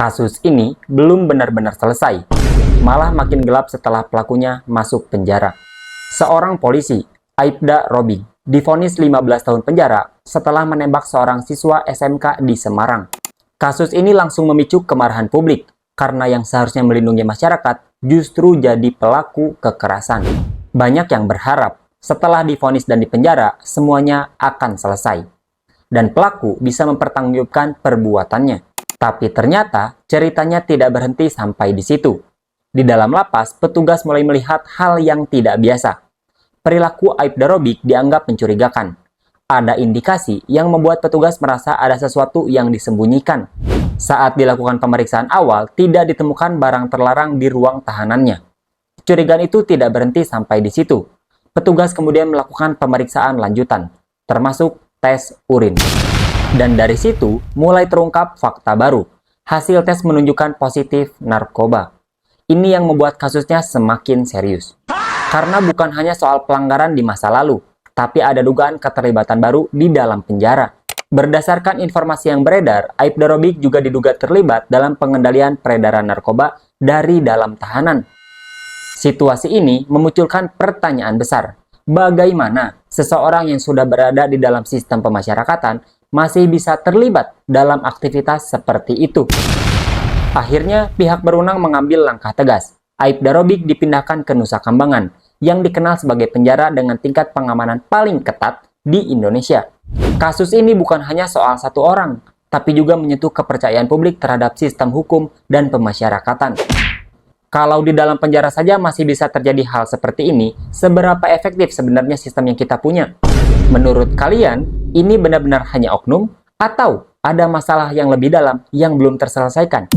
Kasus ini belum benar-benar selesai, malah makin gelap setelah pelakunya masuk penjara. Seorang polisi, Aibda Robing, divonis 15 tahun penjara setelah menembak seorang siswa SMK di Semarang. Kasus ini langsung memicu kemarahan publik, karena yang seharusnya melindungi masyarakat justru jadi pelaku kekerasan. Banyak yang berharap setelah divonis dan dipenjara, semuanya akan selesai, dan pelaku bisa mempertanggungjawabkan perbuatannya. Tapi ternyata ceritanya tidak berhenti sampai di situ. Di dalam lapas, petugas mulai melihat hal yang tidak biasa. Perilaku Aibda Robing dianggap mencurigakan. Ada indikasi yang membuat petugas merasa ada sesuatu yang disembunyikan. Saat dilakukan pemeriksaan awal, tidak ditemukan barang terlarang di ruang tahanannya. Kecurigaan itu tidak berhenti sampai di situ. Petugas kemudian melakukan pemeriksaan lanjutan, termasuk tes urin. Dan dari situ mulai terungkap fakta baru. Hasil tes menunjukkan positif narkoba. Ini yang membuat kasusnya semakin serius. Karena bukan hanya soal pelanggaran di masa lalu, tapi ada dugaan keterlibatan baru di dalam penjara. Berdasarkan informasi yang beredar, Aibda Robing juga diduga terlibat dalam pengendalian peredaran narkoba dari dalam tahanan. Situasi ini memunculkan pertanyaan besar. Bagaimana seseorang yang sudah berada di dalam sistem pemasyarakatan masih bisa terlibat dalam aktivitas seperti itu? Akhirnya, pihak berwenang mengambil langkah tegas. Aibda Robing dipindahkan ke Nusa Kambangan, yang dikenal sebagai penjara dengan tingkat pengamanan paling ketat di Indonesia. Kasus ini bukan hanya soal satu orang, tapi juga menyentuh kepercayaan publik terhadap sistem hukum dan pemasyarakatan. Kalau di dalam penjara saja masih bisa terjadi hal seperti ini, seberapa efektif sebenarnya sistem yang kita punya? Menurut kalian, ini benar-benar hanya oknum atau ada masalah yang lebih dalam yang belum terselesaikan?